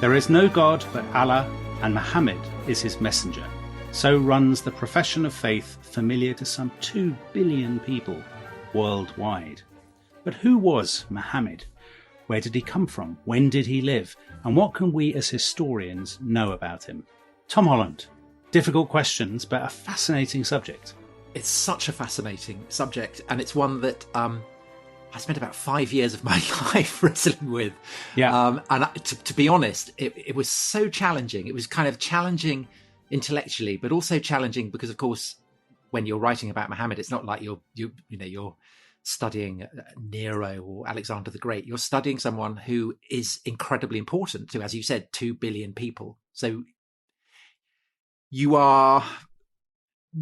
There is no God but Allah, and Muhammad is his messenger. So runs the profession of faith familiar to some 2 billion people worldwide. But who was Muhammad? Where did he come from? When did he live? And what can we as historians know about him? Tom Holland. Difficult questions, but a fascinating subject. It's such a fascinating subject, and it's one that I spent about 5 years of my life wrestling with. Yeah. To be honest, it was so challenging. It was kind of challenging intellectually, but also challenging because, of course, when you're writing about Muhammad, it's not like you're studying Nero or Alexander the Great. You're studying someone who is incredibly important to, as you said, 2 billion people. So you are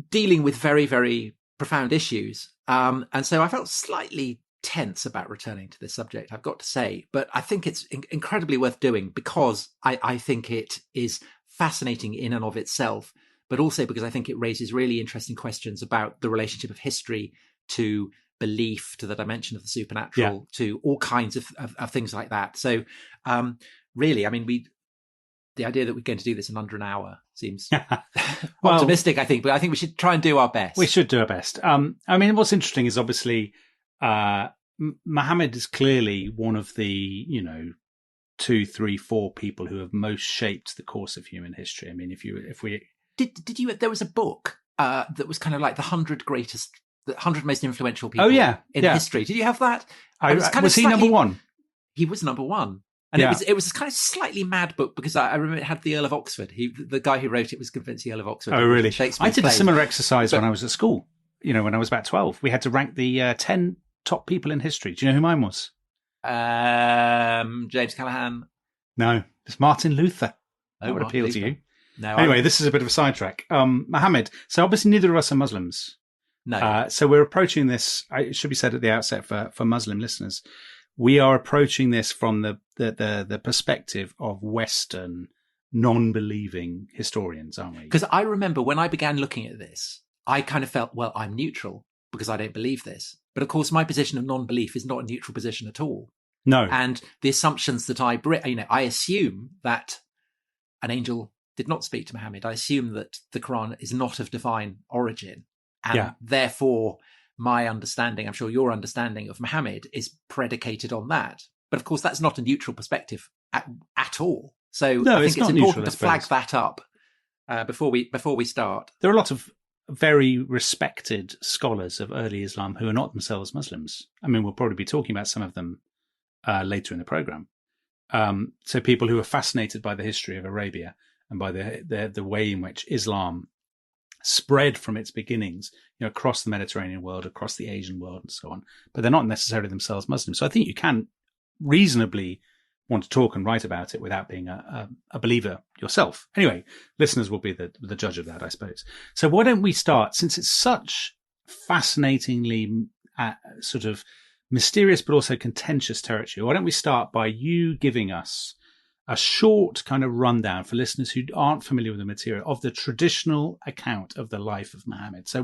dealing with very, very profound issues. And so I felt slightly tense about returning to this subject, I've got to say, but I think it's incredibly worth doing because I think it is fascinating in and of itself, but also because I think it raises really interesting questions about the relationship of history to belief, to the dimension of the supernatural, to all kinds of things like that. So really, I mean, the idea that we're going to do this in under an hour seems optimistic, I think, but I think we should try and do our best. We should do our best. I mean, what's interesting is obviously Muhammad is clearly one of the, 2, 3, 4 people who have most shaped the course of human history. I mean, if we did you, there was a book that was kind of like the 100 most influential people in history. Did you have that? Was he number one? He was number one. And it was kind of slightly mad book because I remember it had the Earl of Oxford. The guy who wrote it was convinced the Earl of Oxford. Oh, really? I did a similar exercise when I was at school. When I was about 12, we had to rank the 10 top people in history. Do you know who mine was? James Callaghan. No, it's Martin Luther. That would appeal to you. No. Anyway, this is a bit of a sidetrack. Muhammad. So obviously neither of us are Muslims. No. So we're approaching this, it should be said at the outset for Muslim listeners, we are approaching this from the perspective of Western non-believing historians, aren't we? Because I remember when I began looking at this, I kind of felt, well, I'm neutral because I don't believe this. But of course, my position of non-belief is not a neutral position at all. No. And the assumptions that I assume that an angel did not speak to Muhammad. I assume that the Quran is not of divine origin. And therefore, my understanding, I'm sure your understanding of Muhammad is predicated on that. But of course, that's not a neutral perspective at all. So I think it's important to flag that up before we start. There are a lot of very respected scholars of early Islam who are not themselves Muslims. I mean, we'll probably be talking about some of them later in the program. So people who are fascinated by the history of Arabia and by the way in which Islam spread from its beginnings, across the Mediterranean world, across the Asian world, and so on. But they're not necessarily themselves Muslims. So I think you can reasonably want to talk and write about it without being a believer yourself. Anyway, listeners will be the judge of that, I suppose. So why don't we start, since it's such fascinatingly sort of mysterious but also contentious territory, why don't we start by you giving us a short kind of rundown for listeners who aren't familiar with the material of the traditional account of the life of Muhammad. So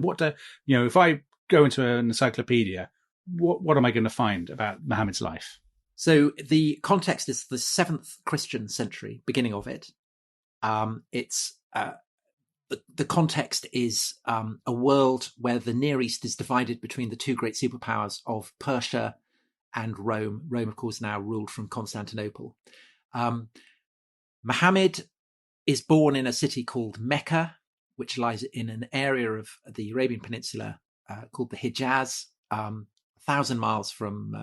if I go into an encyclopedia, what am I going to find about Muhammad's life? So the context is the 7th Christian century, beginning of it. It's the context is a world where the Near East is divided between the two great superpowers of Persia and Rome. Rome, of course, now ruled from Constantinople. Muhammad is born in a city called Mecca, which lies in an area of the Arabian Peninsula called the Hijaz, 1,000 miles from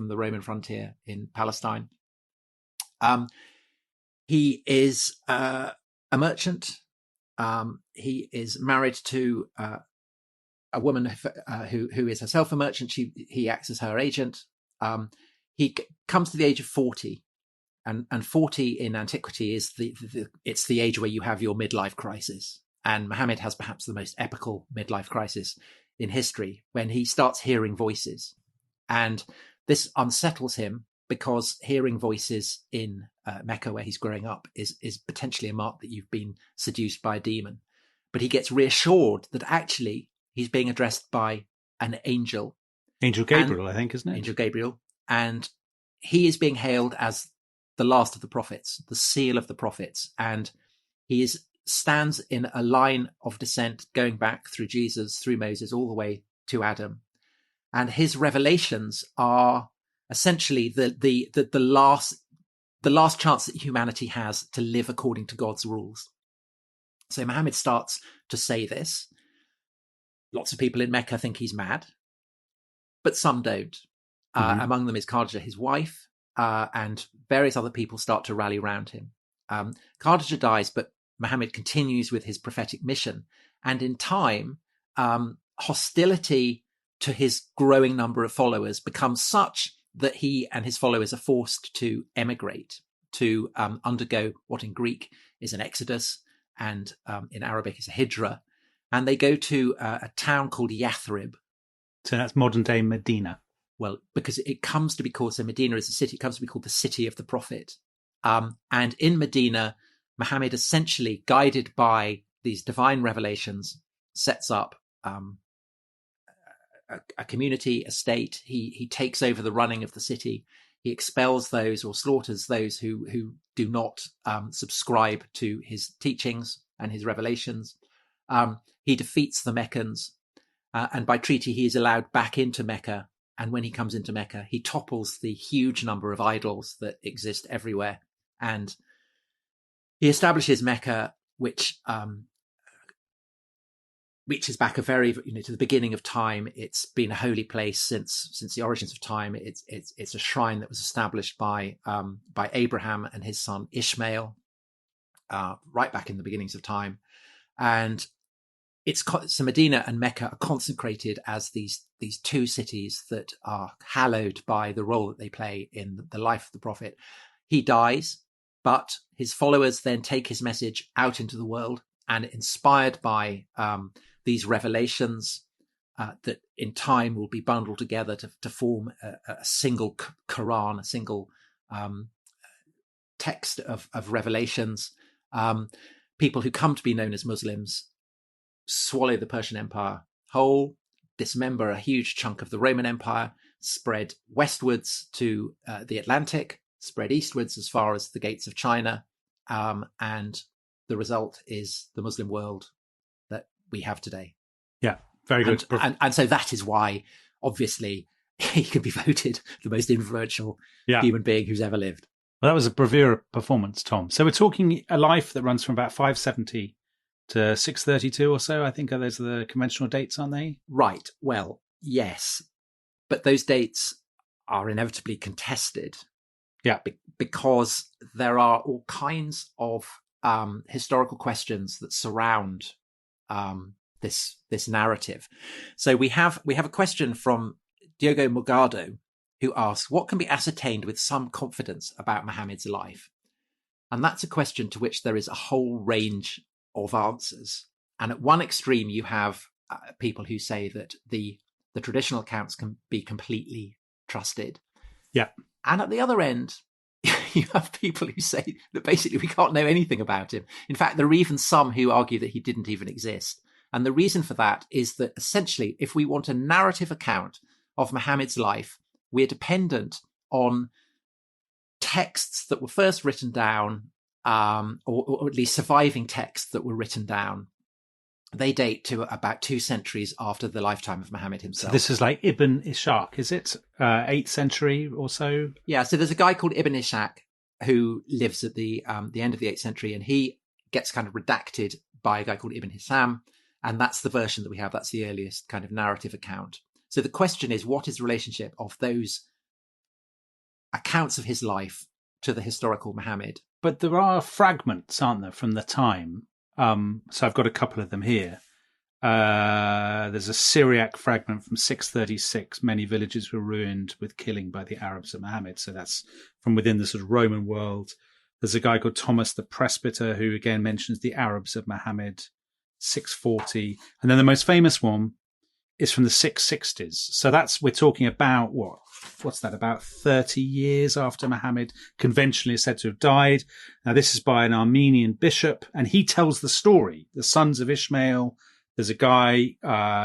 the Roman frontier in Palestine. He is a merchant. He is married to a woman who is herself a merchant. He acts as her agent. He comes to the age of 40. And 40 in antiquity is it's the age where you have your midlife crisis. And Muhammad has perhaps the most epical midlife crisis in history when he starts hearing voices. And this unsettles him because hearing voices in Mecca, where he's growing up, is potentially a mark that you've been seduced by a demon. But he gets reassured that actually he's being addressed by an angel. Angel Gabriel, I think, isn't it? Angel Gabriel. And he is being hailed as the last of the prophets, the seal of the prophets. And he stands in a line of descent going back through Jesus, through Moses, all the way to Adam. And his revelations are essentially the last chance that humanity has to live according to God's rules. So Muhammad starts to say this. Lots of people in Mecca think he's mad, but some don't. Among them is Khadija, his wife, and various other people start to rally around him. Khadija dies, but Muhammad continues with his prophetic mission. And in time, hostility to his growing number of followers becomes such that he and his followers are forced to emigrate, to undergo what in Greek is an exodus, and in Arabic is a hijra. And they go to a town called Yathrib. So that's modern day Medina. Well, because it comes to be called, so Medina is a city, it comes to be called the city of the prophet. And in Medina, Muhammad, essentially guided by these divine revelations, sets up a community, a state. He takes over the running of the city. He expels those or slaughters those who do not subscribe to his teachings and his revelations. He defeats the Meccans, and by treaty he is allowed back into Mecca. And when he comes into Mecca, he topples the huge number of idols that exist everywhere, and he establishes Mecca, which reaches back a very, to the beginning of time. It's been a holy place since the origins of time. It's a shrine that was established by Abraham and his son Ishmael, right back in the beginnings of time. And so Medina and Mecca are consecrated as these two cities that are hallowed by the role that they play in the life of the prophet. He dies, but his followers then take his message out into the world, and inspired by these revelations that in time will be bundled together to form a single Quran, a single text of revelations. People who come to be known as Muslims swallow the Persian Empire whole, dismember a huge chunk of the Roman Empire, spread westwards to the Atlantic, spread eastwards as far as the gates of China, and the result is the Muslim world that we have today. Yeah, very good. And so that is why, obviously, he can be voted the most influential human being who's ever lived. Well, that was a bravura performance, Tom. So we're talking a life that runs from about 570 to 632 or so. I think those are the conventional dates, aren't they? Right. Well, yes. But those dates are inevitably contested. Yeah. Because there are all kinds of historical questions that surround this narrative. So we have a question from Diogo Morgado, who asks, what can be ascertained with some confidence about Muhammad's life? And that's a question to which there is a whole range of answers. And at one extreme, you have people who say that the traditional accounts can be completely trusted. Yeah. And at the other end, you have people who say that basically we can't know anything about him. In fact, there are even some who argue that he didn't even exist. And the reason for that is that essentially, if we want a narrative account of Muhammad's life, we're dependent on texts that were first written down, or at least surviving texts that were written down. They date to about 2 centuries after the lifetime of Muhammad himself. So this is like Ibn Ishaq, is it? 8th century or so? Yeah, so there's a guy called Ibn Ishaq who lives at the end of the 8th century, and he gets kind of redacted by a guy called Ibn Hisham, and that's the version that we have. That's the earliest kind of narrative account. So the question is, what is the relationship of those accounts of his life to the historical Muhammad? But there are fragments, aren't there, from the time? So I've got a couple of them here. There's a Syriac fragment from 636. Many villages were ruined with killing by the Arabs of Muhammad. So that's from within the sort of Roman world. There's a guy called Thomas the Presbyter who again mentions the Arabs of Muhammad, 640. And then the most famous one is from the 660s. So we're talking about what's that? About 30 years after Muhammad conventionally is said to have died. Now this is by an Armenian bishop, and he tells the story. The sons of Ishmael. There's a guy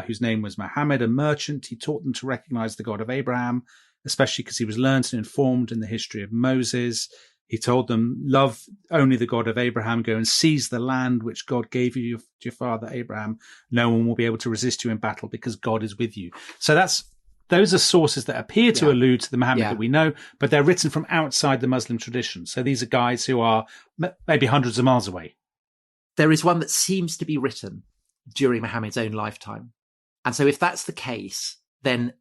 whose name was Muhammad, a merchant. He taught them to recognize the God of Abraham, especially because he was learned and informed in the history of Moses. He told them, love only the God of Abraham, go and seize the land which God gave you to your father Abraham. No one will be able to resist you in battle because God is with you. So those are sources that appear to allude to the Muhammad that we know, but they're written from outside the Muslim tradition. So these are guys who are maybe hundreds of miles away. There is one that seems to be written during Muhammad's own lifetime. And so if that's the case, then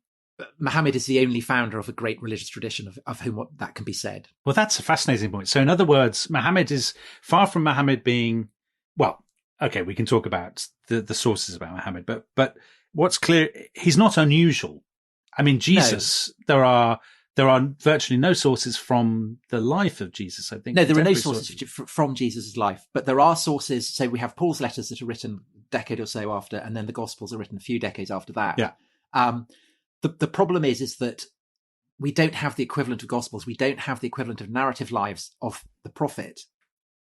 Muhammad is the only founder of a great religious tradition of whom that can be said. Well, that's a fascinating point. So in other words, Muhammad is far from Muhammad being, well, okay, we can talk about the sources about Muhammad, but what's clear, he's not unusual. I mean, Jesus, there are virtually no sources from the life of Jesus, I think. No, there are no sources from Jesus' life, but there are sources. So we have Paul's letters that are written a decade or so after, and then the Gospels are written a few decades after that. Yeah. The problem is that we don't have the equivalent of Gospels. We don't have the equivalent of narrative lives of the prophet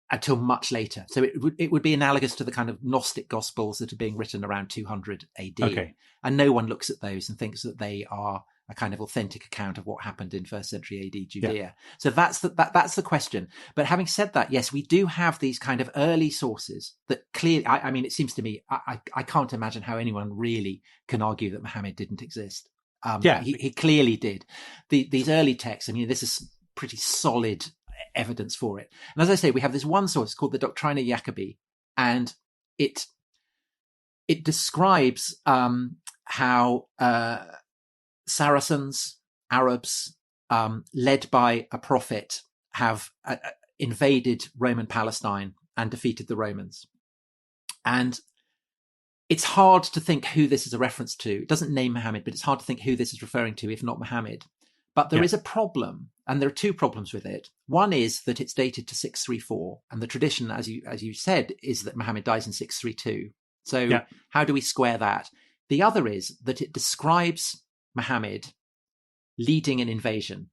until much later. So it would be analogous to the kind of Gnostic Gospels that are being written around 200 AD. Okay. And no one looks at those and thinks that they are a kind of authentic account of what happened in first century AD Judea. Yeah. So that's the question. But having said that, yes, we do have these kind of early sources that clearly, I mean, it seems to me, I can't imagine how anyone really can argue that Muhammad didn't exist. He clearly did. These early texts, I mean, this is pretty solid evidence for it. And as I say, we have this one source called the Doctrina Jacobi, and it describes how Saracens, Arabs, led by a prophet, have invaded Roman Palestine and defeated the Romans. And it's hard to think who this is a reference to. It doesn't name Muhammad, but it's hard to think who this is referring to, if not Muhammad. But there is a problem, and there are two problems with it. One is that it's dated to 634, and the tradition, as you said, is that Muhammad dies in 632. So how do we square that? The other is that it describes Muhammad leading an invasion.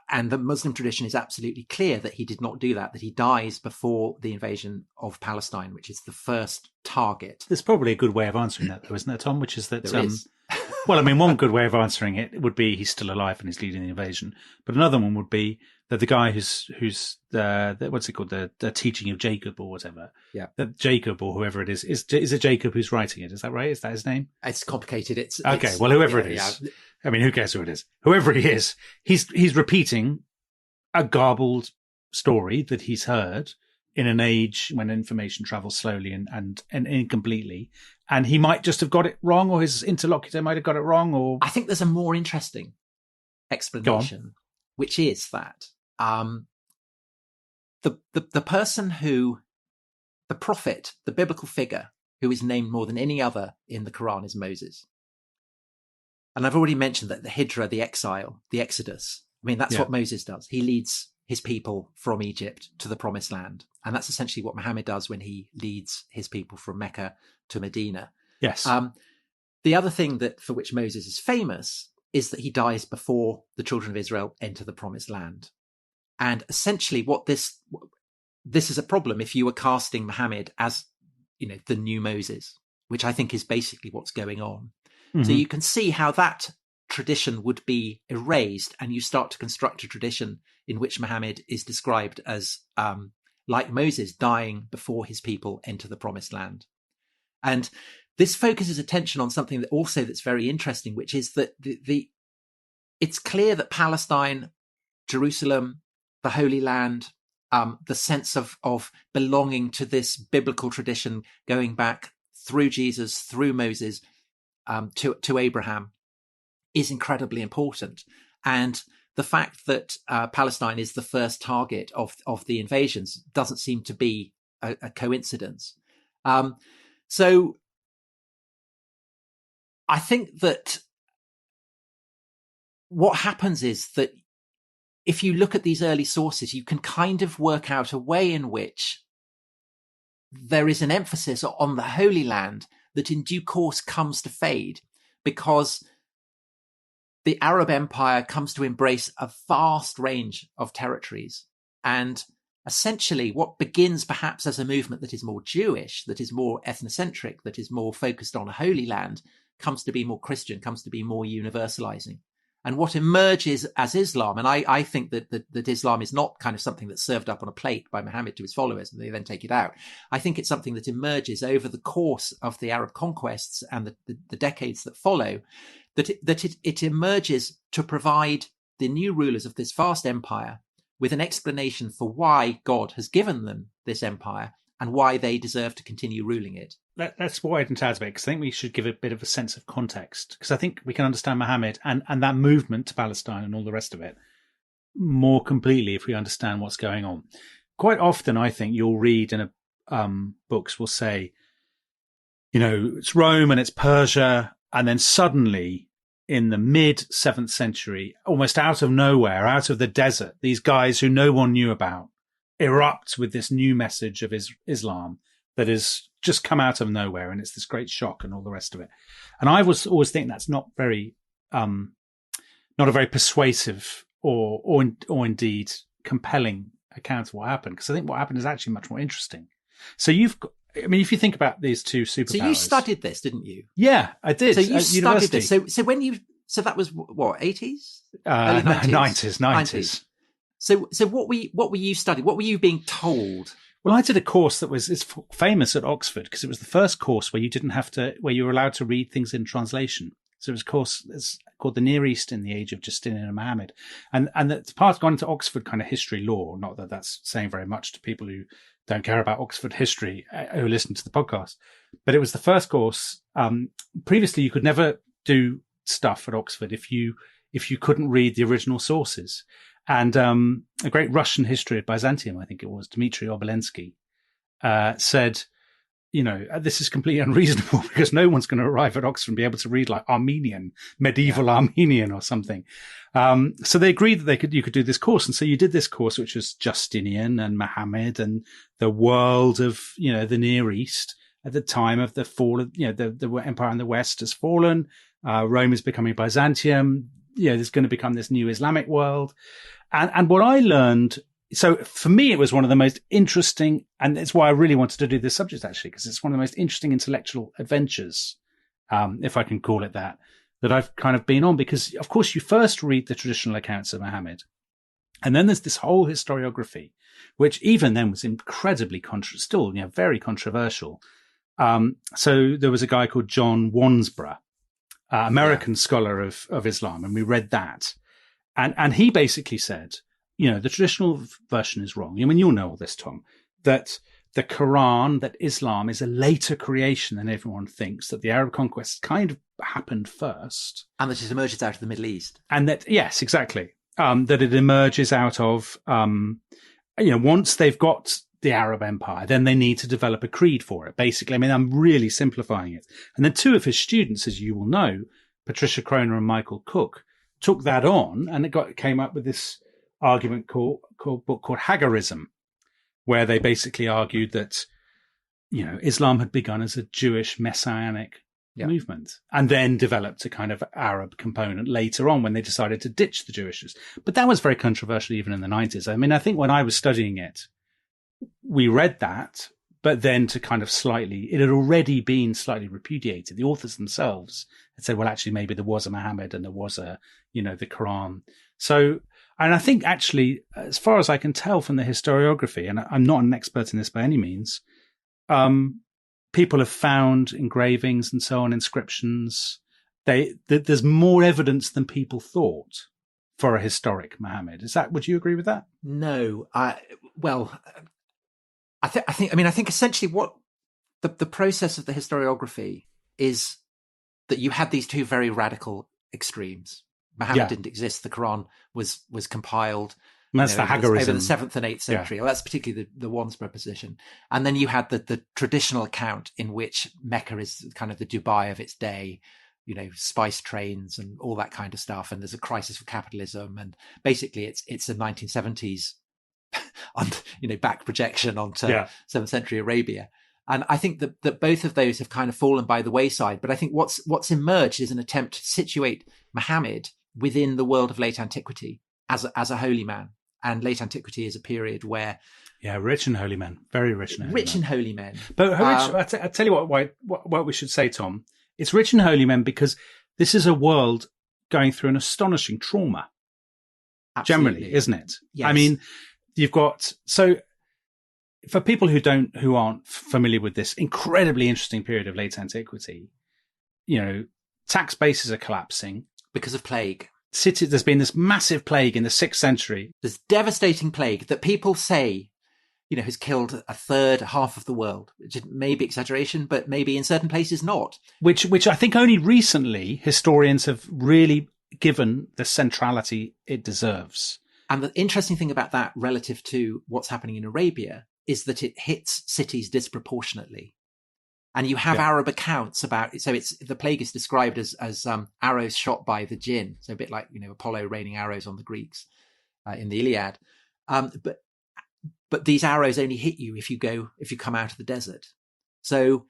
And the Muslim tradition is absolutely clear that he did not do that he dies before the invasion of Palestine, which is the first target. There's probably a good way of answering that, though, isn't there, Tom? Which is that, there is. well, I mean, one good way of answering it would be he's still alive and he's leading the invasion. But another one would be that the guy who's what's it called, the teaching of Jacob or whatever. Yeah. That Jacob or whoever it is it Jacob who's writing it? Is that right? Is that his name? It's complicated. Well, whoever it is. Yeah. I mean, who cares who it is? Whoever he is, he's repeating a garbled story that he's heard in an age when information travels slowly and incompletely. And he might just have got it wrong, or his interlocutor might have got it wrong. Or I think there's a more interesting explanation, which is that the person the prophet, the biblical figure who is named more than any other in the Quran is Moses. And I've already mentioned that the Hijra, the exile, the Exodus, I mean, that's what Moses does. He leads his people from Egypt to the promised land. And that's essentially what Muhammad does when he leads his people from Mecca to Medina. Yes. The other thing for which Moses is famous is that he dies before the children of Israel enter the promised land. And essentially this is a problem if you were casting Muhammad as, the new Moses, which I think is basically what's going on. Mm-hmm. So you can see how that tradition would be erased, and you start to construct a tradition in which Muhammad is described as, like Moses, dying before his people enter the promised land. And this focuses attention on something that's very interesting, which is that it's clear that Palestine, Jerusalem, the Holy Land, the sense of belonging to this biblical tradition going back through Jesus, through Moses, to Abraham, is incredibly important. And the fact that Palestine is the first target of the invasions doesn't seem to be a coincidence. So I think that what happens is that if you look at these early sources, you can kind of work out a way in which there is an emphasis on the Holy Land that in due course comes to fade, because the Arab Empire comes to embrace a vast range of territories. And essentially what begins perhaps as a movement that is more Jewish, that is more ethnocentric, that is more focused on a Holy Land, comes to be more Christian, comes to be more universalizing. And what emerges as Islam, and I think that Islam is not kind of something that's served up on a plate by Muhammad to his followers and they then take it out. I think it's something that emerges over the course of the Arab conquests and the decades that follow, that it emerges to provide the new rulers of this vast empire with an explanation for why God has given them this empire and why they deserve to continue ruling it. Let's widen it out a bit, because I think we should give a bit of a sense of context, because I think we can understand Muhammad and that movement to Palestine and all the rest of it more completely if we understand what's going on. Quite often, I think you'll read in books will say, it's Rome and it's Persia, and then suddenly in the mid 7th century, almost out of nowhere, out of the desert, these guys who no one knew about erupt with this new message of Islam that has just come out of nowhere, and it's this great shock and all the rest of it. And I was always thinking that's not a very persuasive or indeed compelling account of what happened, because I think what happened is actually much more interesting. So if you think about these two superpowers. So you studied this, didn't you? Yeah, I did. So you studied university. this. So that was what, 80s? 90s. So what were you studying? What were you being told? Well, I did a course that it's famous at Oxford because it was the first course where where you were allowed to read things in translation. So it was a course it's called The Near East in the Age of Justinian and Muhammad. And it's part gone into Oxford kind of history law. Not that that's saying very much to people who don't care about Oxford history who listen to the podcast. But it was the first course. Previously, you could never do stuff at Oxford if you couldn't read the original sources. And a great Russian history of Byzantium, I think it was, Dmitry Obolensky, said, this is completely unreasonable because no one's going to arrive at Oxford and be able to read like medieval Armenian or something. So they agreed that you could do this course. And so you did this course, which was Justinian and Muhammad and the world of, the Near East at the time of the fall of, the empire in the West has fallen. Rome is becoming Byzantium. There's going to become this new Islamic world. And what I learned, so for me, it was one of the most interesting, and it's why I really wanted to do this subject, actually, because it's one of the most interesting intellectual adventures, if I can call it that I've kind of been on. Because, of course, you first read the traditional accounts of Muhammad, and then there's this whole historiography, which even then was incredibly very controversial. So there was a guy called John Wansborough, American scholar of Islam, and we read that. And he basically said, the traditional version is wrong. You'll know all this, Tom, that the Quran, that Islam is a later creation than everyone thinks, that the Arab conquest kind of happened first. And that it emerges out of the Middle East. And that, yes, exactly. That it emerges out of, once they've got the Arab Empire, then they need to develop a creed for it, basically. I'm really simplifying it. And then two of his students, as you will know, Patricia Croner and Michael Cook, took that on, and it came up with this argument called Hagarism, where they basically argued that, Islam had begun as a Jewish messianic movement and then developed a kind of Arab component later on when they decided to ditch the Jewishness. But that was very controversial even in the 90s. I think when I was studying it, we read that, but then to kind of it had already been slightly repudiated. The authors themselves had said, well, actually, maybe there was a Muhammad and there was the Quran. So, and I think actually, as far as I can tell from the historiography, and I'm not an expert in this by any means, people have found engravings and so on, inscriptions. There's more evidence than people thought for a historic Muhammad. Would you agree with that? No. I think essentially what the process of the historiography is that you had these two very radical extremes. Muhammad didn't exist. The Quran was compiled. That's the Hagarism. Over the 7th and 8th century. Yeah. Well, that's particularly the Wansborough position. And then you had the traditional account in which Mecca is kind of the Dubai of its day, spice trains and all that kind of stuff. And there's a crisis for capitalism. And basically it's a 1970s back projection onto 7th century Arabia. And I think that both of those have kind of fallen by the wayside. But I think what's emerged is an attempt to situate Muhammad within the world of late antiquity as a holy man. And late antiquity is a period where... Yeah, rich and holy men. Very rich and holy men. Rich and holy men. But I tell you what we should say, Tom. It's rich and holy men because this is a world going through an astonishing trauma. Absolutely. Generally, isn't it? Yes. I mean, you've got, so for people who aren't familiar with this incredibly interesting period of late antiquity, tax bases are collapsing because of plague. There's been this massive plague in the 6th century. This devastating plague that people say, has killed a third, half of the world, which may be exaggeration, but maybe in certain places not. Which I think only recently historians have really given the centrality it deserves. And the interesting thing about that relative to what's happening in Arabia is that it hits cities disproportionately. And you have Arab accounts about it. So the plague is described as arrows shot by the jinn. So a bit like, Apollo raining arrows on the Greeks in the Iliad. But these arrows only hit you if you come out of the desert. So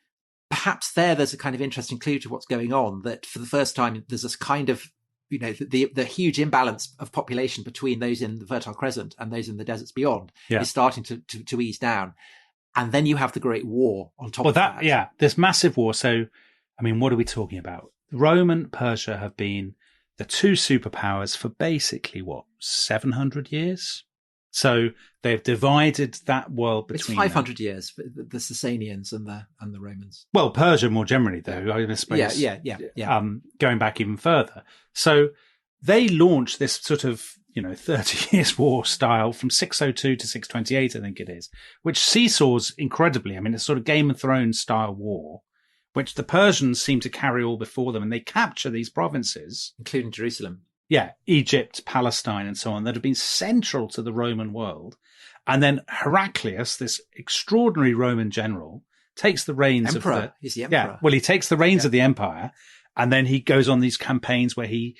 perhaps there's a kind of interesting clue to what's going on, that for the first time, there's this kind of, the huge imbalance of population between those in the Fertile Crescent and those in the deserts beyond is starting to ease down. And then you have the Great War on top of that. Yeah, this massive war. So, I mean, what are we talking about? Rome and Persia have been the two superpowers for basically, 700 years? So they've divided that world between... It's 500 years for the Sasanians and the Romans. Well, Persia more generally, though, I suppose. Yeah. Going back even further. So they launched this sort of 30 years war style from 602 to 628, I think it is, which seesaws incredibly. I mean, it's sort of Game of Thrones style war, which the Persians seem to carry all before them, and they capture these provinces. Including Jerusalem. Yeah, Egypt, Palestine, and so on, that have been central to the Roman world. And then Heraclius, this extraordinary Roman general, takes the reins Emperor. of the... He's the emperor. Yeah, well, he takes the reins of the empire. And then he goes on these campaigns where he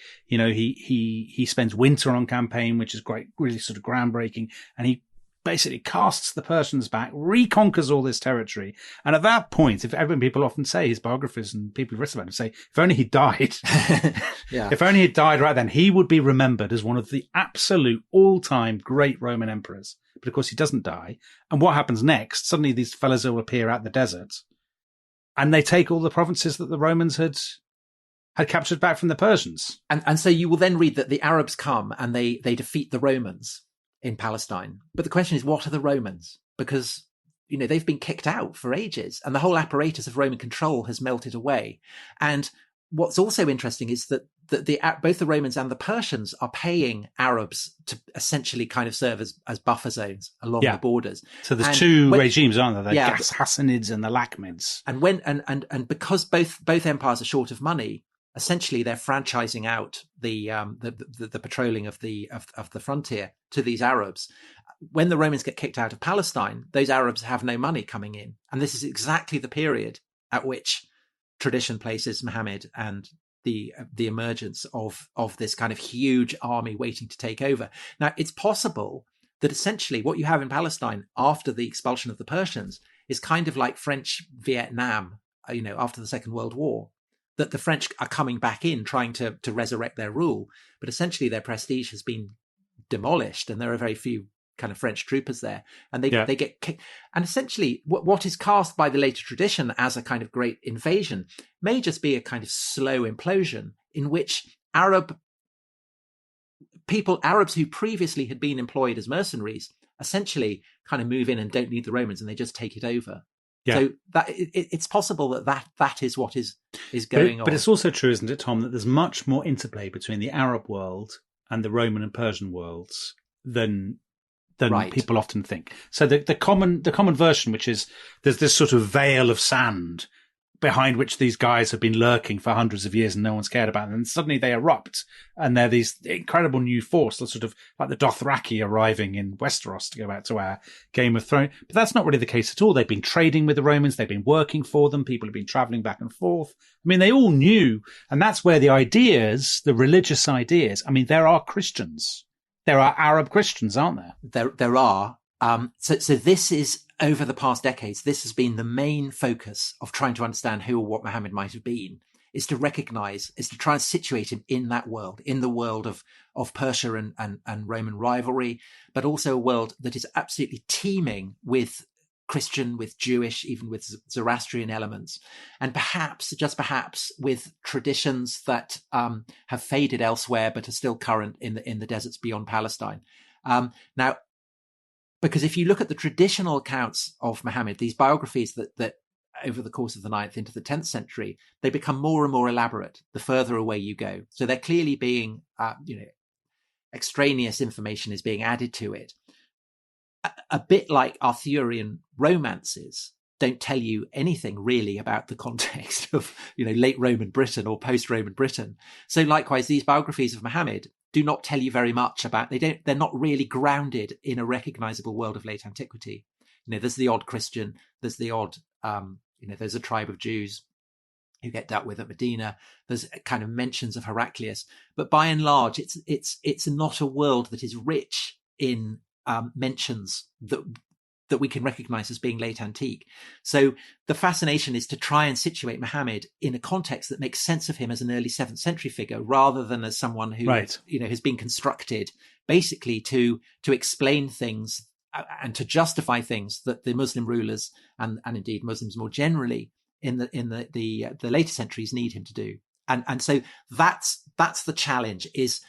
spends winter on campaign, which is great, really sort of groundbreaking. And he basically casts the Persians back, reconquers all this territory. And at that point, people often say, his biographers and people who've written about him say, if only he died, if only he died right then, he would be remembered as one of the absolute all-time great Roman emperors. But of course, he doesn't die. And what happens next? Suddenly these fellas will appear out in the desert and they take all the provinces that the Romans had captured back from the Persians. And so you will then read that the Arabs come and they defeat the Romans in Palestine. But the question is, what are the Romans? Because, they've been kicked out for ages and the whole apparatus of Roman control has melted away. And what's also interesting is that both the Romans and the Persians are paying Arabs to essentially kind of serve as buffer zones along the borders. So there's two regimes, aren't there? The Hassanids and the Lakhmids. And because both empires are short of money, essentially they're franchising out the patrolling of the frontier to these Arabs. When the Romans get kicked out of Palestine, those Arabs have no money coming in. And this is exactly the period at which tradition places Muhammad and the emergence of this kind of huge army waiting to take over. Now, it's possible that essentially what you have in Palestine after the expulsion of the Persians is kind of like French Vietnam, after the Second World War, that the French are coming back in trying to resurrect their rule. But essentially their prestige has been demolished and there are very few kind of French troopers there, and they get kicked. And essentially what is cast by the later tradition as a kind of great invasion may just be a kind of slow implosion in which Arabs who previously had been employed as mercenaries essentially kind of move in and don't need the Romans and they just take it over. Yeah. So that it's possible that is what is going on. But it's also true, isn't it, Tom, that there's much more interplay between the Arab world and the Roman and Persian worlds than people often think. So the common version, which is there's this sort of veil of sand behind which these guys have been lurking for hundreds of years and no one's cared about them. And suddenly they erupt and they're these incredible new force, sort of like the Dothraki arriving in Westeros, to go back to our Game of Thrones. But that's not really the case at all. They've been trading with the Romans. They've been working for them. People have been traveling back and forth. I mean, they all knew. And that's where the ideas, the religious ideas, I mean, there are Christians. There are Arab Christians, aren't there? There are. So this is, over the past decades, this has been the main focus of trying to understand who or what Muhammad might have been, is to try and situate him in that world, in the world of Persia and Roman rivalry, but also a world that is absolutely teeming with Christian, with Jewish, even with Zoroastrian elements, and perhaps, just perhaps, with traditions that have faded elsewhere but are still current in the deserts beyond Palestine. Now, because if you look at the traditional accounts of Muhammad, these biographies that over the course of the 9th into the 10th century, they become more and more elaborate the further away you go. So they're clearly being, extraneous information is being added to it. A bit like Arthurian romances don't tell you anything really about the context of, late Roman Britain or post-Roman Britain. So likewise, these biographies of Muhammad do not tell you very much about, they're not really grounded in a recognizable world of late antiquity. There's the odd Christian, there's the odd, there's a tribe of Jews who get dealt with at Medina. There's kind of mentions of Heraclius, but by and large, it's not a world that is rich in mentions that we can recognize as being late antique. So the fascination is to try and situate Muhammad in a context that makes sense of him as an early 7th century figure, rather than as someone who, has been constructed basically to explain things and to justify things that the Muslim rulers and indeed Muslims more generally in the later centuries need him to do. And so that's the challenge: is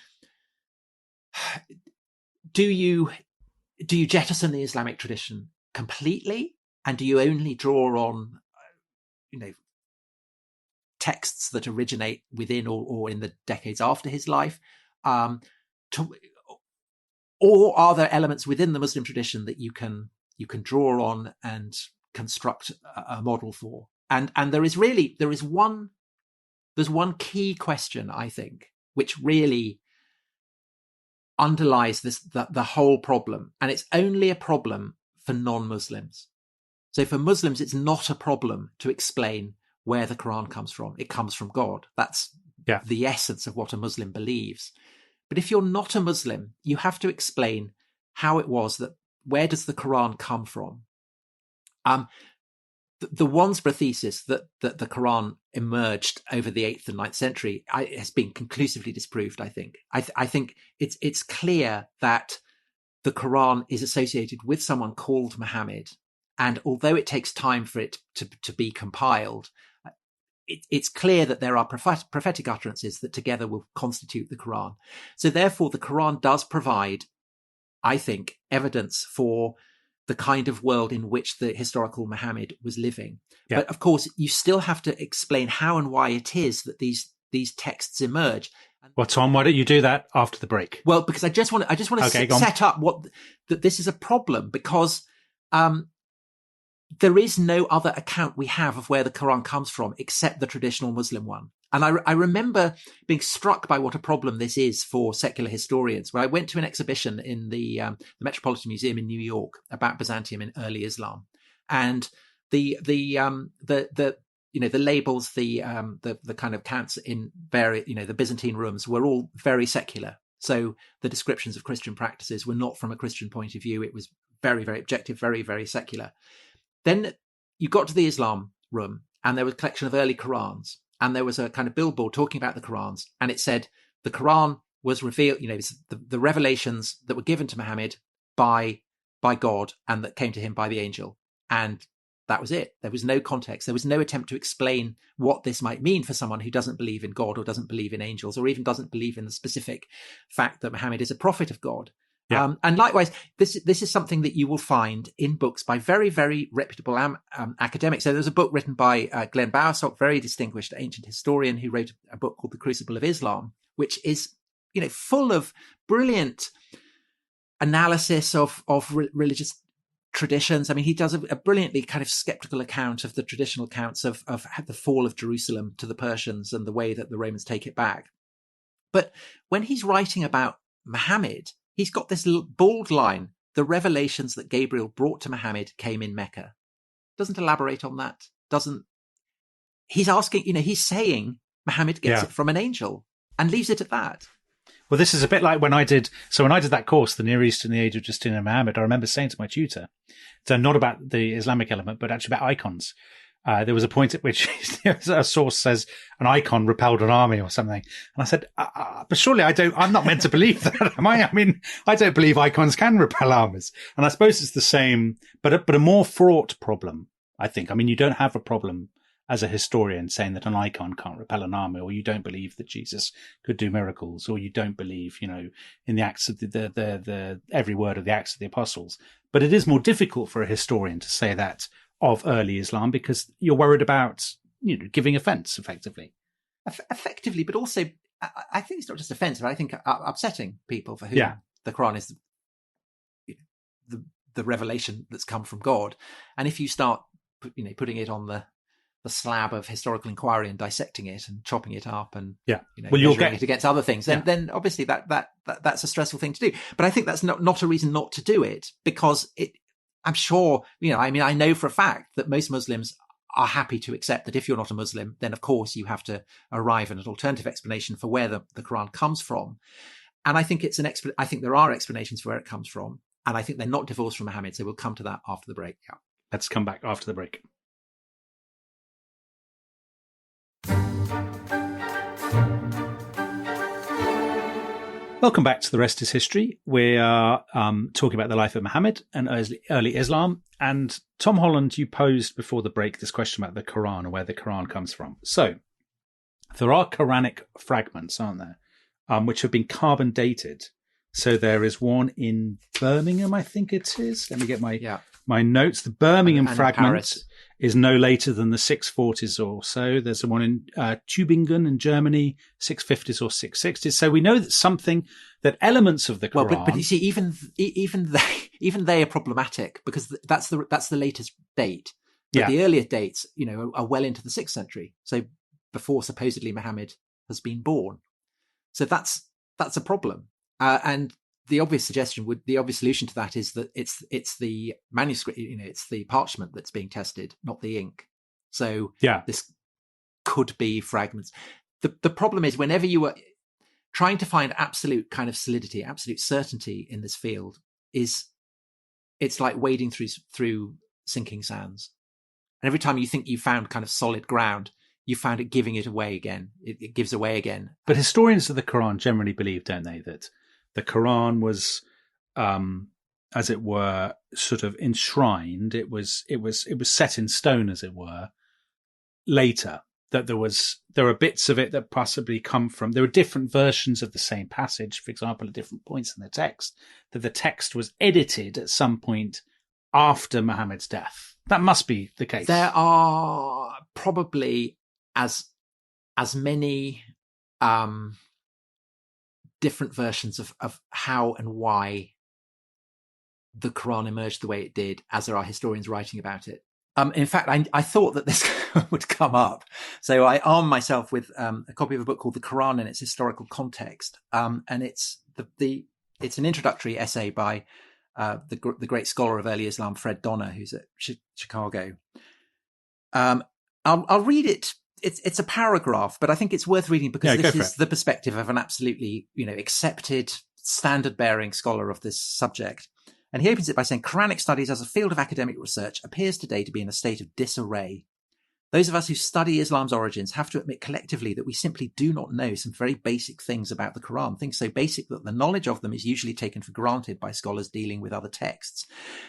do you jettison the Islamic tradition completely, and do you only draw on texts that originate within or in the decades after his life, or are there elements within the Muslim tradition that you can draw on and construct a model for? And there's one key question, I think, which really underlies the whole problem, and it's only a problem for non-Muslims. So for Muslims, it's not a problem to explain where the Quran comes from. It comes from God. That's the essence of what a Muslim believes. But if you're not a Muslim, you have to explain how it was that, where does the Quran come from? The Wandsborough thesis that the Quran emerged over the 8th and 9th century has been conclusively disproved, I think. I think it's clear that the Quran is associated with someone called Muhammad. And although it takes time for it to be compiled, it's clear that there are prophetic utterances that together will constitute the Quran. So therefore, the Quran does provide, I think, evidence for the kind of world in which the historical Muhammad was living. Yeah. But of course, you still have to explain how and why it is that these texts emerge. Well, Tom, why don't you do that after the break? Well, because I just want to set up that this is a problem, because there is no other account we have of where the Quran comes from except the traditional Muslim one. And I remember being struck by what a problem this is for secular historians. When I went to an exhibition in the Metropolitan Museum in New York about Byzantium in early Islam, and the labels, the kind of counts in various, the Byzantine rooms were all very secular. So the descriptions of Christian practices were not from a Christian point of view. It was very, very objective, very, very secular. Then you got to the Islam room, and there was a collection of early Qurans, and there was a kind of billboard talking about the Qurans, and it said the Quran was revealed, the revelations that were given to Muhammad by God and that came to him by the angel. And that was it. There was no context. There was no attempt to explain what this might mean for someone who doesn't believe in God or doesn't believe in angels, or even doesn't believe in the specific fact that Muhammad is a prophet of God. Yeah. And likewise, this is something that you will find in books by very, very reputable academics. So there's a book written by Glenn Bowersock, very distinguished ancient historian, who wrote a book called The Crucible of Islam, which is, full of brilliant analysis of religious traditions. I mean, he does a brilliantly kind of skeptical account of the traditional accounts of the fall of Jerusalem to the Persians and the way that the Romans take it back. But when he's writing about Muhammad, he's got this bold line: the revelations that Gabriel brought to Muhammad came in Mecca. Doesn't elaborate on that. He's asking, he's saying Muhammad gets it from an angel and leaves it at that. Well, this is a bit like when I did that course, The Near East in the Age of Justinian and Muhammad, I remember saying to my tutor, so not about the Islamic element, but actually about icons. There was a point at which a source says an icon repelled an army or something. And I said, but surely I'm not meant to believe that, am I? I mean, I don't believe icons can repel armies. And I suppose it's the same, but a more fraught problem, I think. I mean, you don't have a problem as a historian saying that an icon can't repel an army, or you don't believe that Jesus could do miracles, or you don't believe, in the Acts of the every word of the Acts of the Apostles. But it is more difficult for a historian to say that of early Islam, because you're worried about, giving offence effectively. Effectively, but also I think it's not just offensive. I think upsetting people for whom the Quran is the revelation that's come from God. And if you start, putting it on the slab of historical inquiry and dissecting it and chopping it up and you'll get it against other things, then obviously that's a stressful thing to do. But I think that's not a reason not to do it, because I'm sure, I know for a fact that most Muslims are happy to accept that if you're not a Muslim, then of course you have to arrive at an alternative explanation for where the Quran comes from. And I think I think there are explanations for where it comes from, and I think they're not divorced from Muhammad. So we'll come to that after the break. Yeah. Let's come back after the break. Welcome back to The Rest is History. We are talking about the life of Muhammad and early Islam. And Tom Holland, you posed before the break this question about the Quran and where the Quran comes from. So there are Quranic fragments, aren't there, which have been carbon dated. So there is one in Birmingham, I think it is. Let me get my notes. The Birmingham fragment is no later than the 640s or so. There's one in Tübingen in Germany, 650s or 660s. So we know that elements of the Quran. Well, but you see, even they are problematic, because that's the latest date. But the earlier dates, are well into the 6th century. So before supposedly Muhammad has been born. So that's a problem. And the obvious solution to that is that it's the manuscript, it's the parchment that's being tested, not the ink. So this could be fragments. The problem is, whenever you are trying to find absolute kind of solidity, absolute certainty in this field, it's like wading through sinking sands. And every time you think you found kind of solid ground, you found it giving it away again. It gives away again. But historians of the Quran generally believe, don't they, that the Quran was, as it were, sort of enshrined. It was set in stone, as it were, later. That there are bits of it that possibly come from. There are different versions of the same passage, for example, at different points in the text. That the text was edited at some point after Muhammad's death. That must be the case. There are probably as many different versions of how and why the Quran emerged the way it did as there are historians writing about it. In fact, I thought that this would come up. So I armed myself with a copy of a book called The Quran in its Historical Context. And it's it's an introductory essay by the great scholar of early Islam, Fred Donner, who's at Chicago. I'll read it. It's a paragraph, but I think it's worth reading because this is the perspective of an absolutely, accepted, standard-bearing scholar of this subject. And he opens it by saying, Quranic studies as a field of academic research appears today to be in a state of disarray. Those of us who study Islam's origins have to admit collectively that we simply do not know some very basic things about the Quran, things so basic that the knowledge of them is usually taken for granted by scholars dealing with other texts.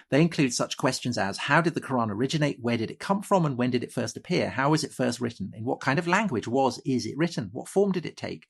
They include such questions as, how did the Quran originate? Where did it come from? And when did it first appear? How was it first written? In what kind of language is it written? What form did it take?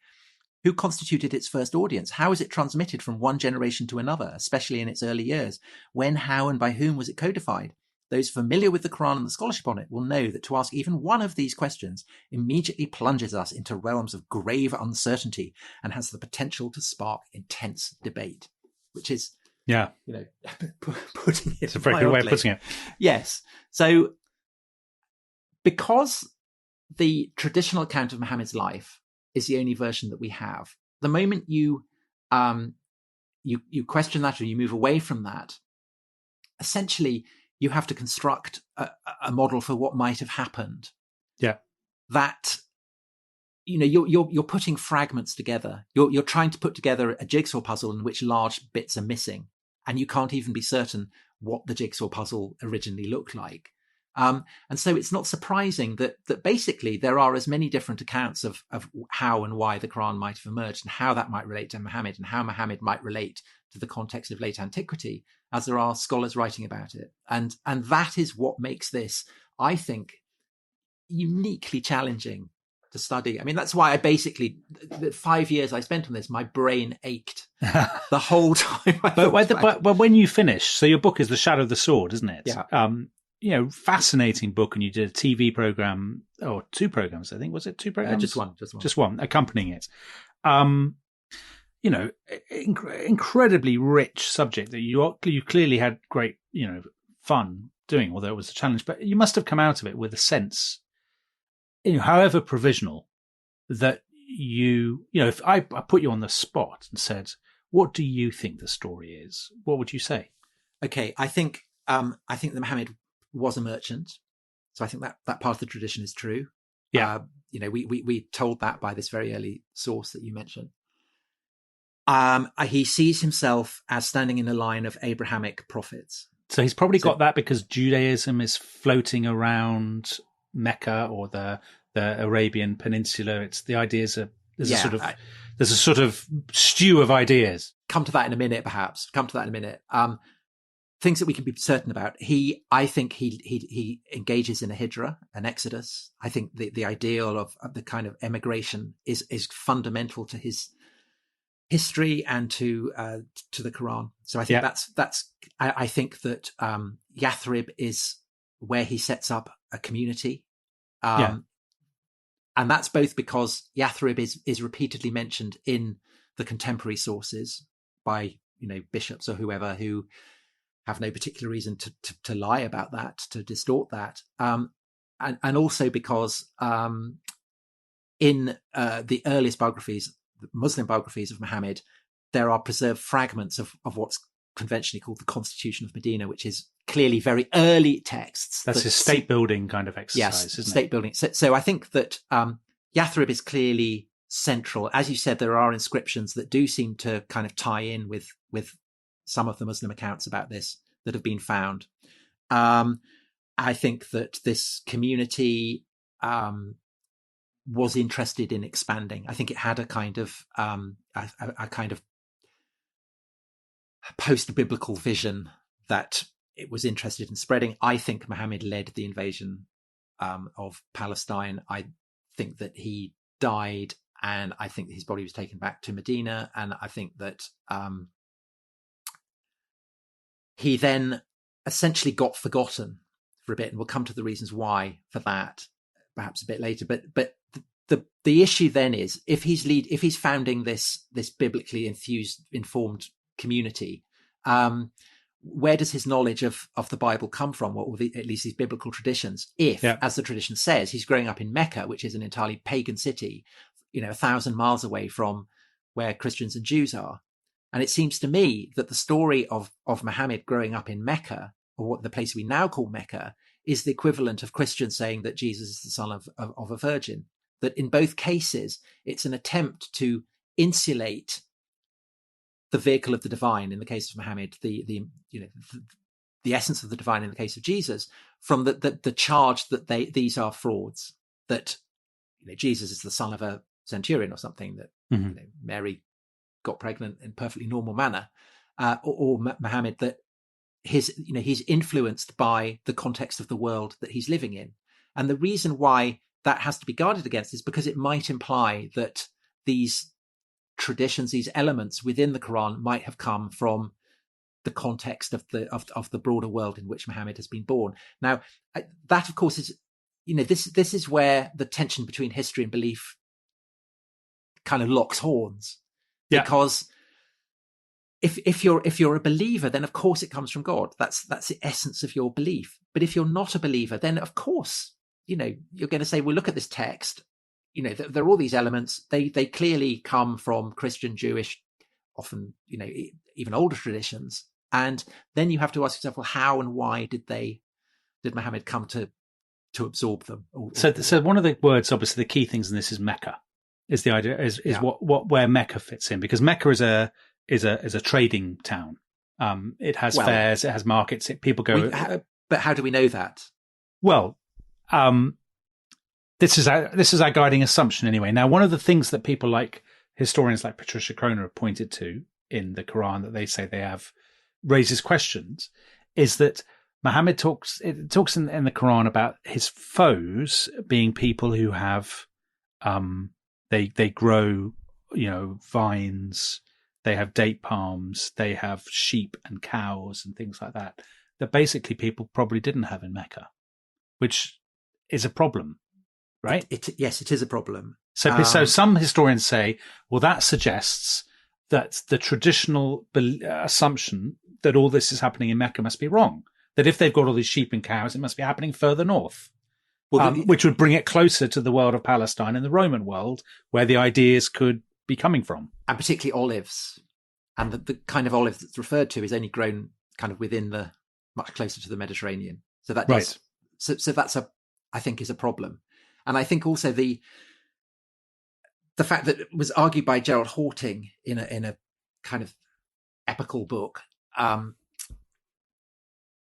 Who constituted its first audience? How is it transmitted from one generation to another, especially in its early years? When, how, and by whom was it codified? Those familiar with the Quran and the scholarship on it will know that to ask even one of these questions immediately plunges us into realms of grave uncertainty and has the potential to spark intense debate, which is, putting it. It's a very good way of putting it. Yes. So because the traditional account of Muhammad's life is the only version that we have, the moment you question that or you move away from that, essentially you have to construct a model for what might have happened. Yeah. That, you're putting fragments together. You're trying to put together a jigsaw puzzle in which large bits are missing. And you can't even be certain what the jigsaw puzzle originally looked like. And so it's not surprising that basically there are as many different accounts of how and why the Quran might have emerged and how that might relate to Muhammad and how Muhammad might relate to the context of late antiquity as there are scholars writing about it. And that is what makes this, I think, uniquely challenging to study. I mean, that's why the 5 years I spent on this, my brain ached the whole time. But when you finish, so your book is The Shadow of the Sword, isn't it? Yeah. Fascinating book, and you did a TV program, or 2 programs, I think. Was it 2 programs? Just one, accompanying it. Incredibly rich subject that you clearly had great, fun doing, although it was a challenge. But you must have come out of it with a sense, however provisional, that if I put you on the spot and said, what do you think the story is? What would you say? Okay, I think that Muhammad was a merchant, so I think that part of the tradition is true. Yeah, we told that by this very early source that you mentioned. He sees himself as standing in the line of Abrahamic prophets. So he's probably got that because Judaism is floating around Mecca or the Arabian Peninsula. It's the ideas of there's a sort of stew of ideas. Come to that in a minute, perhaps. Things that we can be certain about. I think he engages in a hijra, an exodus. I think the ideal of the kind of emigration is fundamental to his history and to the Quran. So I think that's. I think that Yathrib is where he sets up a community, and that's both because Yathrib is repeatedly mentioned in the contemporary sources by bishops or whoever who have no particular reason to lie about that, to distort that, and also because in the earliest biographies, Muslim biographies of Muhammad, there are preserved fragments of what's conventionally called the Constitution of Medina, which is clearly very early texts. That's his state building kind of exercise, yes, isn't state it? building. So I think that Yathrib is clearly central. As you said, there are inscriptions that do seem to kind of tie in with some of the Muslim accounts about this that have been found. I think that this community was interested in expanding. I think it had a kind of post-biblical vision that it was interested in spreading. I think Muhammad led the invasion of Palestine. I think that he died, and I think his body was taken back to Medina, and I think that he then essentially got forgotten for a bit, and we'll come to the reasons why for that perhaps a bit later. But the issue then is if he's founding this biblically informed community, where does his knowledge of the Bible come from? What will at least these biblical traditions? If, as the tradition says, he's growing up in Mecca, which is an entirely pagan city, 1,000 miles away from where Christians and Jews are. And it seems to me that the story of Muhammad growing up in Mecca, or what the place we now call Mecca, is the equivalent of Christians saying that Jesus is the son of a virgin. That in both cases, it's an attempt to insulate the vehicle of the divine in the case of Muhammad, the essence of the divine in the case of Jesus, from the charge that these are frauds. That Jesus is the son of a centurion or something. That Mary got pregnant in perfectly normal manner, or Muhammad, that he's influenced by the context of the world that he's living in. And the reason why that has to be guarded against is because it might imply that these traditions, these elements within the Quran might have come from the context of the broader world in which Muhammad has been born. Now, that of course is, this is where the tension between history and belief kind of locks horns. Because if you're a believer, then of course it comes from God. That's the essence of your belief. But if you're not a believer, then of course, you're going to say, well, look at this text. There are all these elements. They clearly come from Christian, Jewish, often, even older traditions. And then you have to ask yourself, well, how and why did Muhammad come to absorb them? So one of the words, obviously the key things in this is Mecca. Is the idea is where Mecca fits in, because Mecca is a trading town. It has fairs, it has markets, people go. But how do we know that? Well, this is our guiding assumption anyway. Now, one of the things that people like historians like Patricia Croner have pointed to in the Quran that they say they have raises questions is that Muhammad talks in the Quran about his foes being people who have they grow, vines, they have date palms, they have sheep and cows and things like that basically people probably didn't have in Mecca, which is a problem, right? Yes, it is a problem. So some historians say, well, that suggests that the traditional assumption that all this is happening in Mecca must be wrong. That if they've got all these sheep and cows, it must be happening further north, which would bring it closer to the world of Palestine and the Roman world, where the ideas could be coming from. And particularly olives. And the kind of olive that's referred to is only grown kind of within much closer to the Mediterranean. So that does, right. So that's I think is a problem. And I think also the fact that it was argued by Gerald Horting in a kind of epical book,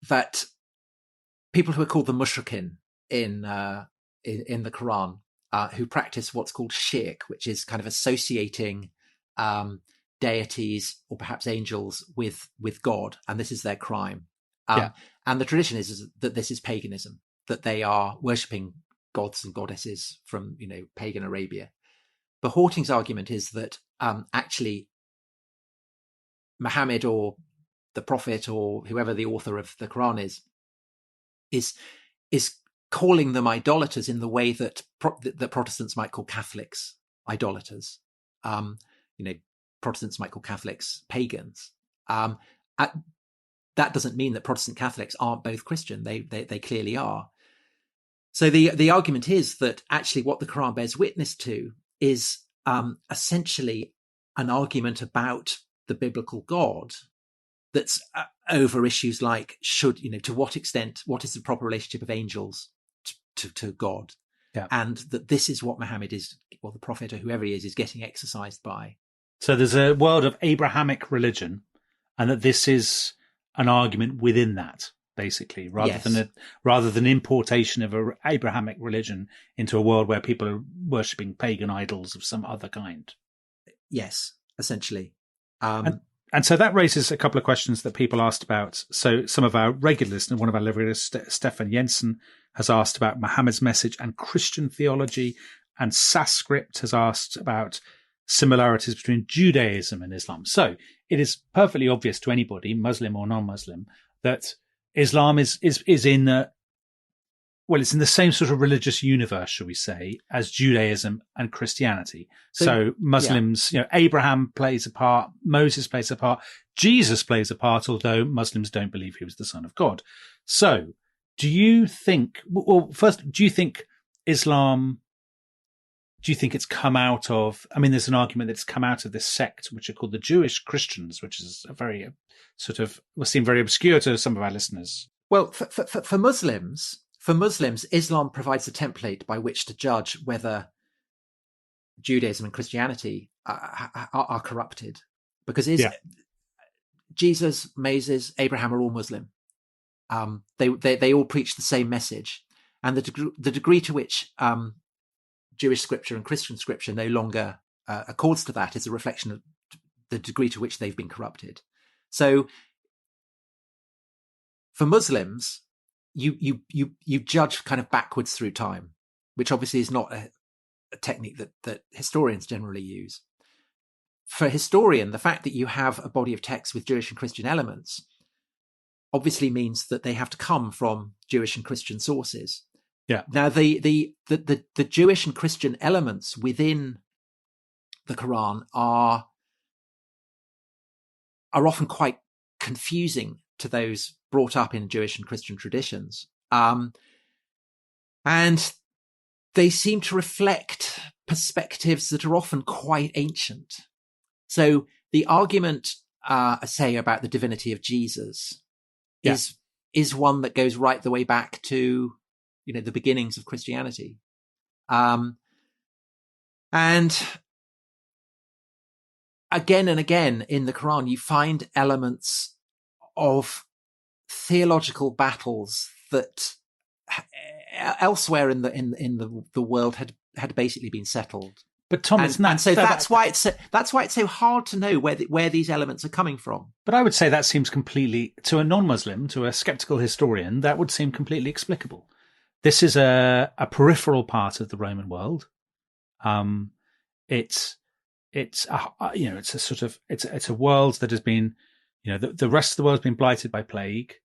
that people who are called the mushrikin in the Quran, who practice what's called shirk, which is kind of associating deities or perhaps angels with God, and this is their crime. And the tradition is that this is paganism, that they are worshipping gods and goddesses from pagan Arabia. But Horting's argument is that actually Muhammad or the Prophet or whoever the author of the Quran is calling them idolaters in the way that that Protestants might call Catholics idolaters. Protestants might call Catholics pagans. That doesn't mean that Protestant Catholics aren't both Christian. They clearly are. So the argument is that actually what the Quran bears witness to is essentially an argument about the biblical God that's over issues like to what extent, what is the proper relationship of angels to God, and that this is what Muhammad is, or the Prophet or whoever he is getting exercised by. So there's a world of Abrahamic religion, and that this is an argument within that, basically, rather than importation of an Abrahamic religion into a world where people are worshipping pagan idols of some other kind. Yes, essentially. And so that raises a couple of questions that people asked about. So some of our regular listeners, one of our regulars, Stefan Jensen, has asked about Muhammad's message and Christian theology, and Sanskrit has asked about similarities between Judaism and Islam. So it is perfectly obvious to anybody, Muslim or non-Muslim, that Islam is in it's in the same sort of religious universe, shall we say, as Judaism and Christianity. So Muslims, Abraham plays a part, Moses plays a part, Jesus plays a part, although Muslims don't believe he was the son of God. So do you think Islam, do you think it's come out of, there's an argument that it's come out of this sect, which are called the Jewish Christians, which is a very will seem very obscure to some of our listeners. Well, for Muslims, Islam provides a template by which to judge whether Judaism and Christianity are corrupted, because Jesus, Moses, Abraham are all Muslim. They all preach the same message, and the degree to which Jewish scripture and Christian scripture no longer accords to that is a reflection of the degree to which they've been corrupted. So, for Muslims, you judge kind of backwards through time, which obviously is not a technique that historians generally use. For a historian, the fact that you have a body of text with Jewish and Christian elements obviously means that they have to come from Jewish and Christian sources. Yeah. Now, the Jewish and Christian elements within the Quran are often quite confusing to those brought up in Jewish and Christian traditions. And they seem to reflect perspectives that are often quite ancient. So the argument, say, about the divinity of Jesus is one that goes right the way back to, the beginnings of Christianity. And again and again in the Quran, you find elements of theological battles that elsewhere in the world had basically been settled. But Tom, that's why it's so hard to know where these elements are coming from. But I would say that seems completely, to a non-Muslim, to a skeptical historian, that would seem completely explicable. This is a peripheral part of the Roman world. It's a world that has been, the rest of the world has been blighted by plague.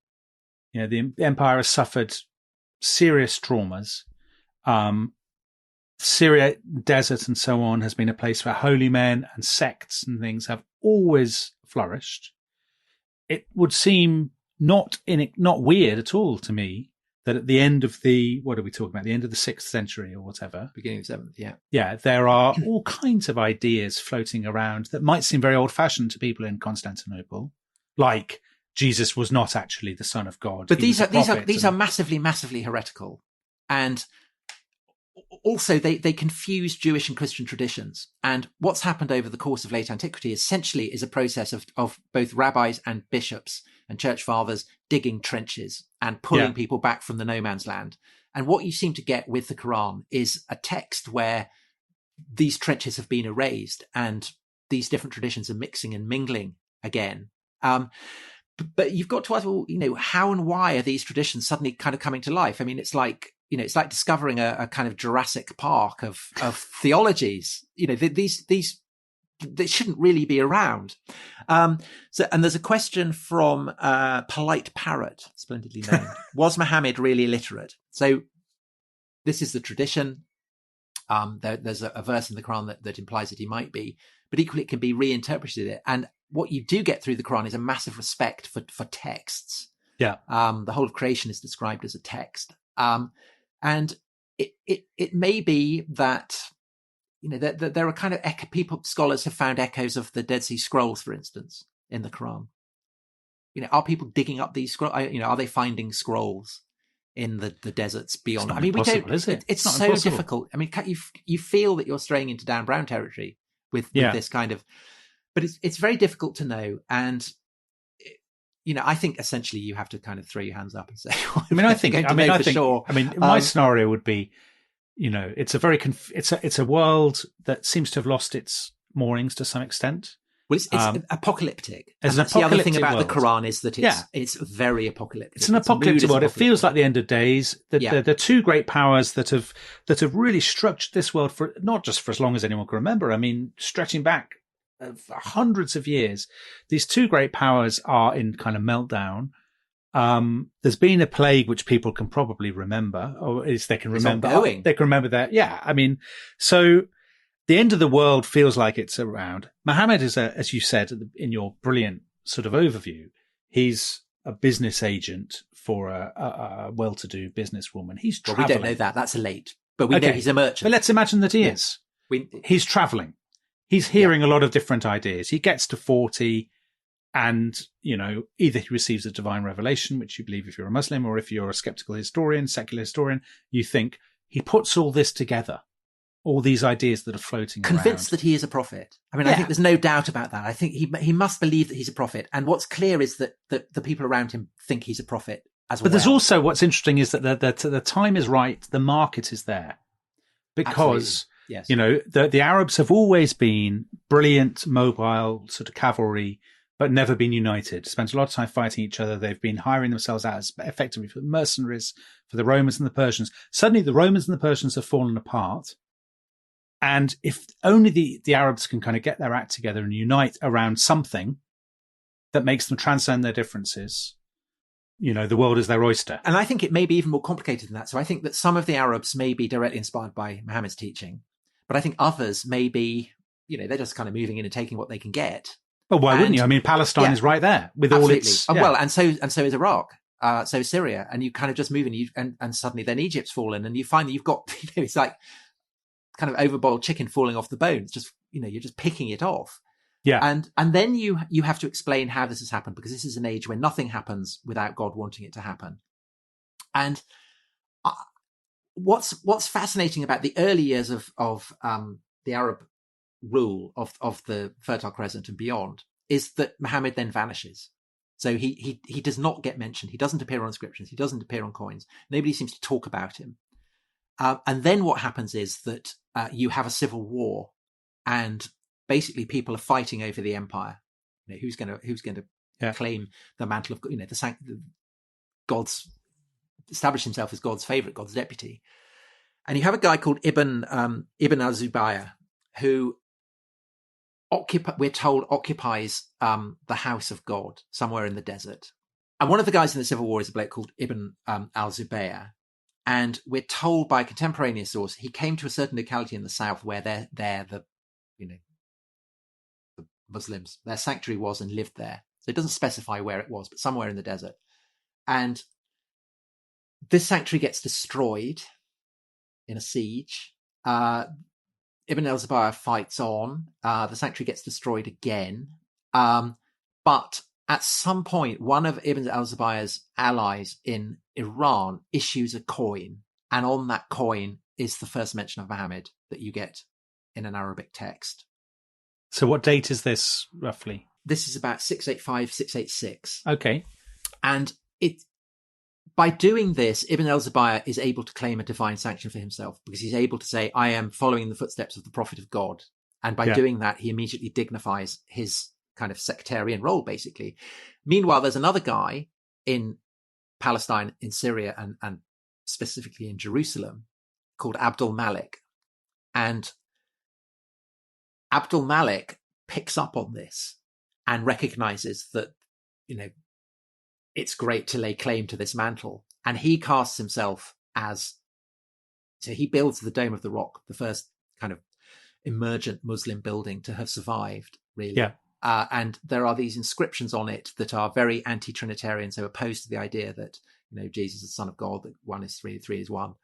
The empire has suffered serious traumas. Syria, desert and so on has been a place where holy men and sects and things have always flourished. It would seem not weird at all to me that at the end of what are we talking about? The end of the 6th century or whatever. Beginning of 7th, yeah. Yeah, there are all kinds of ideas floating around that might seem very old-fashioned to people in Constantinople, like Jesus was not actually the Son of God. But these are massively, massively heretical. And also, they confuse Jewish and Christian traditions. And what's happened over the course of late antiquity essentially is a process of both rabbis and bishops and church fathers digging trenches and pulling people back from the no man's land. And what you seem to get with the Quran is a text where these trenches have been erased and these different traditions are mixing and mingling again. But you've got to ask, well, how and why are these traditions suddenly kind of coming to life? I mean, it's like discovering a kind of Jurassic Park of theologies. These they shouldn't really be around. And there's a question from Polite Parrot, splendidly named. Was Muhammad really illiterate? So this is the tradition. There's a verse in the Quran that implies that he might be, but equally it can be reinterpreted. And what you do get through the Quran is a massive respect for texts. Yeah. The whole of creation is described as a text. And it may be that, that there are kind of scholars have found echoes of the Dead Sea Scrolls, for instance, in the Quran. Are people digging up these scrolls? Are they finding scrolls in the deserts beyond? I mean, we don't. Is it? It's so impossible. Difficult. I mean, you feel that you're straying into Dan Brown territory with this kind of, but it's very difficult to know. And I think essentially you have to kind of throw your hands up and say, my scenario would be, it's a very, it's a world that seems to have lost its moorings to some extent. Well, it's apocalyptic. The other thing about the Quran is that it's very apocalyptic. It's an apocalyptic world. It feels like the end of days. The two great powers that have really structured this world for not just for as long as anyone can remember. I mean, stretching back hundreds of years, these two great powers are in kind of meltdown. There's been a plague which people can probably remember, or at least they can remember. They can remember that. Yeah, I mean, so the end of the world feels like it's around. Muhammad is, as you said in your brilliant sort of overview, he's a business agent for a well-to-do businesswoman. He's traveling. We don't know that. That's late. But we know he's a merchant. But let's imagine that he is. He's traveling. He's hearing a lot of different ideas. He gets to 40 and, either he receives a divine revelation, which you believe if you're a Muslim, or if you're a skeptical historian, secular historian, you think he puts all this together, all these ideas that are floating around. Convinced that he is a prophet. I mean, I think there's no doubt about that. I think he must believe that he's a prophet. And what's clear is that the people around him think he's a prophet as well. But there's also, what's interesting is that the time is right. The market is there. Because... Absolutely. Yes. The Arabs have always been brilliant, mobile sort of cavalry, but never been united. Spent a lot of time fighting each other. They've been hiring themselves out as effectively for mercenaries for the Romans and the Persians. Suddenly the Romans and the Persians have fallen apart. And if only the Arabs can kind of get their act together and unite around something that makes them transcend their differences, the world is their oyster. And I think it may be even more complicated than that. So I think that some of the Arabs may be directly inspired by Muhammad's teaching. But I think others may be, they're just kind of moving in and taking what they can get. Well, why wouldn't you? I mean, Palestine is right there with all its... Well, and so is Iraq. So is Syria. And you kind of just move in and suddenly then Egypt's fallen and you find that you've got, it's like kind of overboiled chicken falling off the bone. It's just, you're just picking it off. Yeah. And then you have to explain how this has happened, because this is an age when nothing happens without God wanting it to happen. And what's fascinating about the early years of the Arab rule of the Fertile Crescent and beyond is that Muhammad then vanishes. So he does not get mentioned. He doesn't appear on inscriptions. He doesn't appear on coins. Nobody seems to talk about him. And then what happens is that you have a civil war, and basically people are fighting over the empire. Who's going to claim the mantle of the God's establish himself as God's favorite, God's deputy. And you have a guy called Ibn al-Zubayr who we're told occupies the house of God somewhere in the desert. And one of the guys in the civil war is a bloke called Ibn al-Zubayr. And we're told by a contemporaneous source he came to a certain locality in the south where the Muslims, their sanctuary was, and lived there. So it doesn't specify where it was, but somewhere in the desert. And this sanctuary gets destroyed in a siege. Ibn al-Zubayr fights on. The sanctuary gets destroyed again. But at some point, one of Ibn al-Zubayr's allies in Iran issues a coin. And on that coin is the first mention of Muhammad that you get in an Arabic text. So what date is this, roughly? This is about 685, 686. Okay. And by doing this, Ibn al-Zubayr is able to claim a divine sanction for himself, because he's able to say, I am following the footsteps of the Prophet of God. And by doing that, he immediately dignifies his kind of sectarian role, basically. Meanwhile, there's another guy in Palestine, in Syria, and specifically in Jerusalem, called Abdul Malik. And Abdul Malik picks up on this and recognizes that, it's great to lay claim to this mantle. And he casts himself so he builds the Dome of the Rock, the first kind of emergent Muslim building to have survived, really. Yeah. And there are these inscriptions on it that are very anti-Trinitarian, so opposed to the idea that, Jesus is the Son of God, that one is three is one,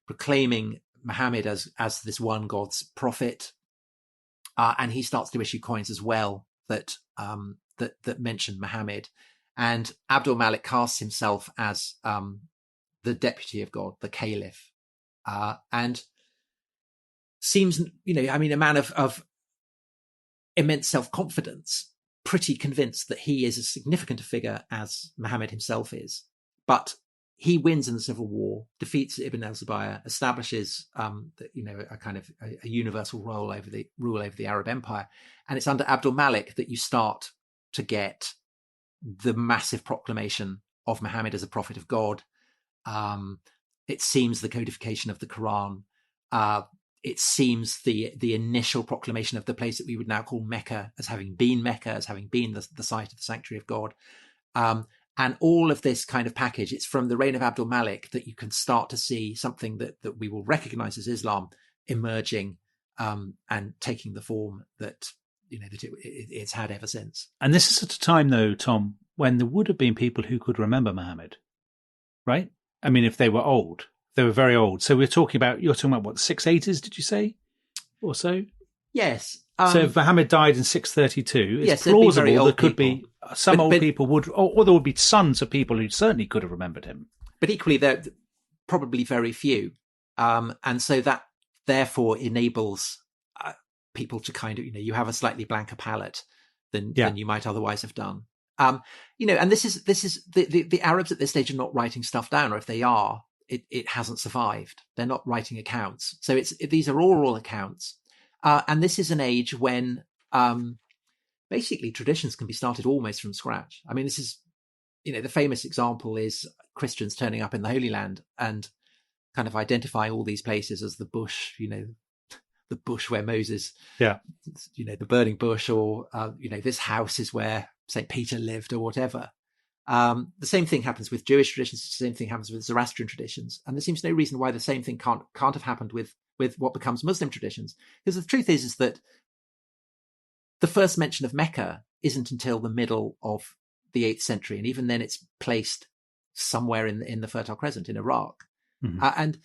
proclaiming Muhammad as this one God's prophet. And he starts to issue coins as well that mention Muhammad. And Abdul Malik casts himself as the deputy of God, the caliph, and seems, a man of immense self-confidence, pretty convinced that he is as significant a figure as Muhammad himself is. But he wins in the civil war, defeats Ibn al-Zubayr, establishes a kind of a universal rule over the Arab Empire. And it's under Abdul Malik that you start to get the massive proclamation of Muhammad as a prophet of God. It seems the codification of the Quran. It seems the initial proclamation of the place that we would now call Mecca as having been the site of the sanctuary of God. And all of this kind of package, it's from the reign of Abdul Malik that you can start to see something that we will recognize as Islam emerging and taking the form that it's had ever since. And this is at a time, though, Tom, when there would have been people who could remember Muhammad, right? I mean, if they were old, they were very old. So you're talking about what, 680s, did you say? Or so? Yes. So if Muhammad died in 632, it's yes, plausible there could be some old people or there would be sons of people who certainly could have remembered him. But equally, there probably very few. And so that therefore enables people to kind of, you have a slightly blanker palette than you might otherwise have done. And this is the Arabs at this stage are not writing stuff down, or if they are, it hasn't survived. They're not writing accounts. So these are oral accounts. And this is an age when basically traditions can be started almost from scratch. I mean, this is, the famous example is Christians turning up in the Holy Land and kind of identifying all these places as the bush, the bush where Moses, the burning bush, or, this house is where St. Peter lived, or whatever. The same thing happens with Jewish traditions. The same thing happens with Zoroastrian traditions. And there seems no reason why the same thing can't have happened with what becomes Muslim traditions. Because the truth is that the first mention of Mecca isn't until the middle of the 8th century. And even then it's placed somewhere in the Fertile Crescent in Iraq. Mm-hmm. And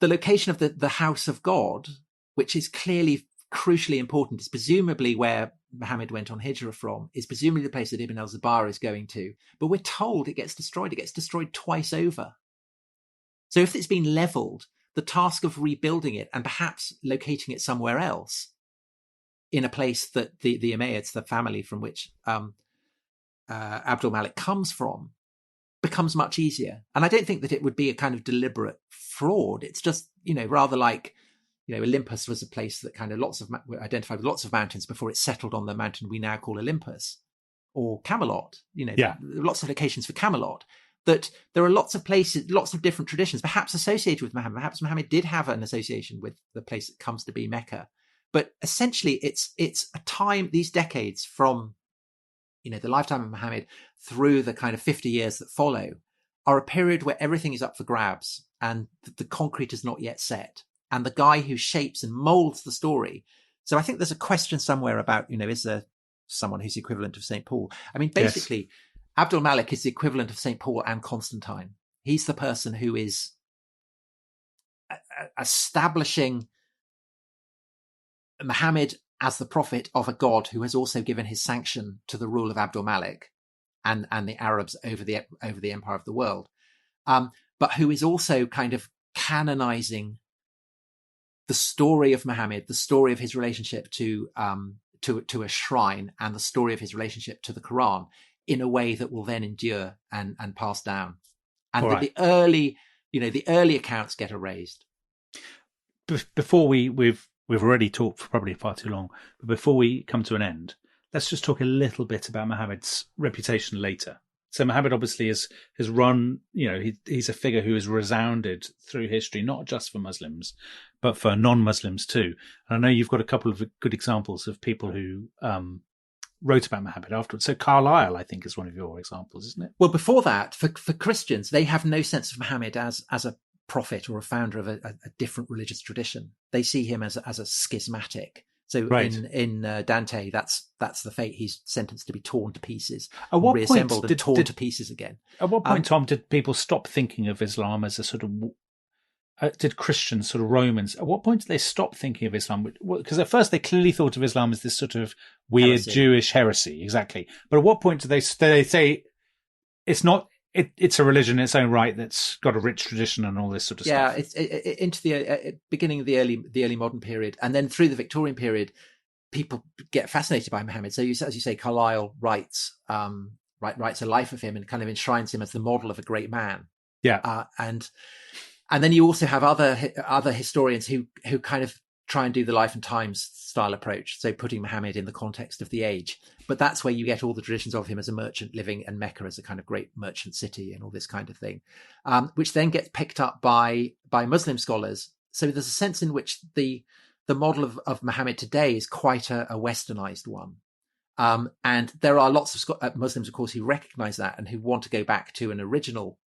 the location of the house of God, which is clearly crucially important, is presumably where Muhammad went on Hijrah from, is presumably the place that Ibn al-Zubayr is going to. But we're told it gets destroyed. It gets destroyed twice over. So if it's been leveled, the task of rebuilding it and perhaps locating it somewhere else in a place that the Umayyads, the family from which Abdul Malik comes from, becomes much easier. And I don't think that it would be a kind of deliberate fraud. It's just, rather like, Olympus was a place that kind of identified with lots of mountains before it settled on the mountain we now call Olympus, or Camelot. Lots of locations for Camelot. That there are lots of places, lots of different traditions, perhaps associated with Muhammad. Perhaps Muhammad did have an association with the place that comes to be Mecca. But essentially, it's a time, these decades from, the lifetime of Muhammad through the kind of 50 years that follow, are a period where everything is up for grabs and the concrete is not yet set. And the guy who shapes and molds the story. So I think there's a question somewhere about, is there someone who's the equivalent of St. Paul? I mean, basically, yes. Abdul Malik is the equivalent of St. Paul and Constantine. He's the person who is establishing Muhammad as the prophet of a God who has also given his sanction to the rule of Abdul Malik and the Arabs over the empire of the world, but who is also kind of canonizing the story of Muhammad, the story of his relationship to a shrine, and the story of his relationship to the Quran, in a way that will then endure and pass down. And the early accounts get erased. Before we've already talked for probably far too long, but before we come to an end, let's just talk a little bit about Muhammad's reputation later. So Muhammad obviously has run, he's a figure who has resounded through history, not just for Muslims, but for non-Muslims too. And I know you've got a couple of good examples of people who wrote about Muhammad afterwards. So Carlyle, I think, is one of your examples, isn't it? Well, before that, for Christians, they have no sense of Muhammad as a prophet or a founder of a different religious tradition. They see him as a schismatic. So in Dante, that's the fate. He's sentenced to be torn to pieces, reassembled and torn to pieces again. At what point, Tom, did people stop thinking of Islam as a sort of did Christians, sort of Romans, at what point did they stop thinking of Islam? Because at first they clearly thought of Islam as this sort of weird heresy. Jewish heresy, exactly. But at what point do they say it's not? It's a religion in its own right that's got a rich tradition and all this sort of stuff. Yeah, it's into the beginning of the early modern period, and then through the Victorian period, people get fascinated by Muhammad. So, as you say, Carlyle writes a life of him and kind of enshrines him as the model of a great man. Yeah, and then you also have other historians who kind of try and do the life and times style approach. So putting Muhammad in the context of the age. But that's where you get all the traditions of him as a merchant living in Mecca as a kind of great merchant city and all this kind of thing, which then gets picked up by Muslim scholars. So there's a sense in which the model of Muhammad today is quite a westernized one. And there are lots of Muslims, of course, who recognize that and who want to go back to an original,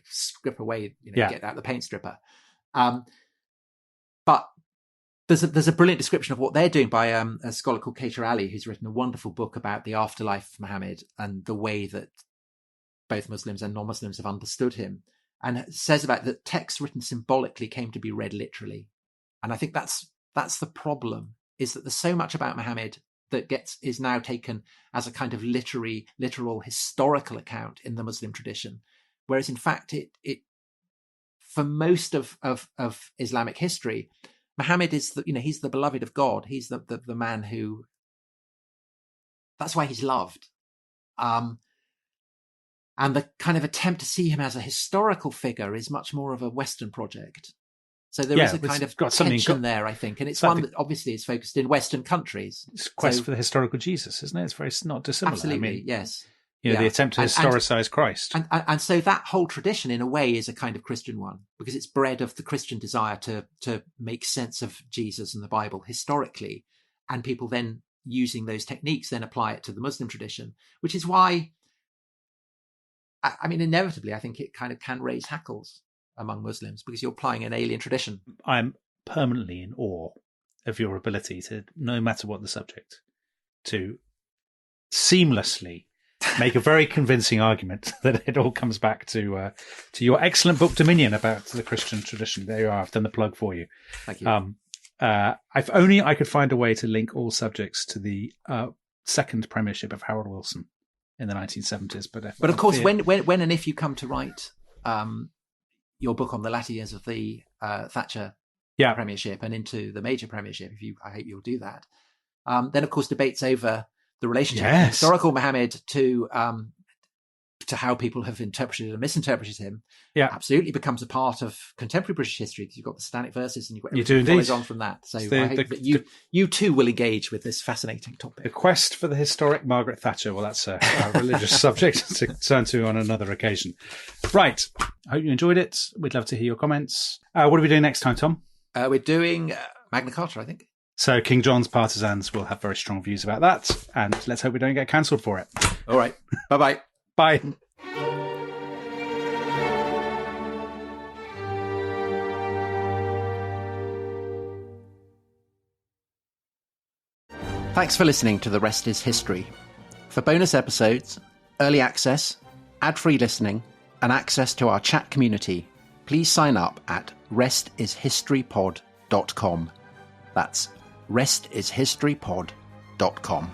strip away, get out the paint stripper. But there's a brilliant description of what they're doing by a scholar called Kater Ali, who's written a wonderful book about the afterlife of Muhammad and the way that both Muslims and non-Muslims have understood him, and it says about that texts written symbolically came to be read literally. And I think that's the problem, is that there's so much about Muhammad that is now taken as a kind of literal historical account in the Muslim tradition, whereas in fact it for most of Islamic history, Muhammad is he's the beloved of God. He's the man who, that's why he's loved. And the kind of attempt to see him as a historical figure is much more of a Western project. So there is a kind of tension there, I think. And it's one that obviously is focused in Western countries. It's a quest for the historical Jesus, isn't it? It's very not dissimilar. Absolutely, yes. The attempt to historicize Christ. And so that whole tradition, in a way, is a kind of Christian one, because it's bred of the Christian desire to make sense of Jesus and the Bible historically, and people then using those techniques then apply it to the Muslim tradition, which is why, I mean, inevitably, I think it kind of can raise hackles among Muslims, because you're applying an alien tradition. I'm permanently in awe of your ability to, no matter what the subject, to seamlessly make a very convincing argument that it all comes back to your excellent book Dominion about the Christian tradition. There you are. I've done the plug for you. Thank you. If only I could find a way to link all subjects to the second premiership of Harold Wilson in the 1970s. But of course, when and if you come to write your book on the latter years of the Thatcher premiership and into the major premiership, I hope you'll do that. Then, of course, debates over the relationship of Yes. the historical Muhammad to how people have interpreted and misinterpreted him. Yeah. Absolutely becomes a part of contemporary British history, because you've got the Satanic verses and you've got You do everything that follows indeed. on from that. So The- I hope that you too will engage with this fascinating topic. The quest for the historic Margaret Thatcher. Well, that's a religious subject to turn to on another occasion. Right. I hope you enjoyed it. We'd love to hear your comments. What are we doing next time, Tom? We're doing Magna Carta, I think. So King John's partisans will have very strong views about that. And let's hope we don't get cancelled for it. All right. Bye-bye. Bye. Thanks for listening to The Rest is History. For bonus episodes, early access, ad-free listening, and access to our chat community, please sign up at restishistorypod.com. That's restishistorypod.com.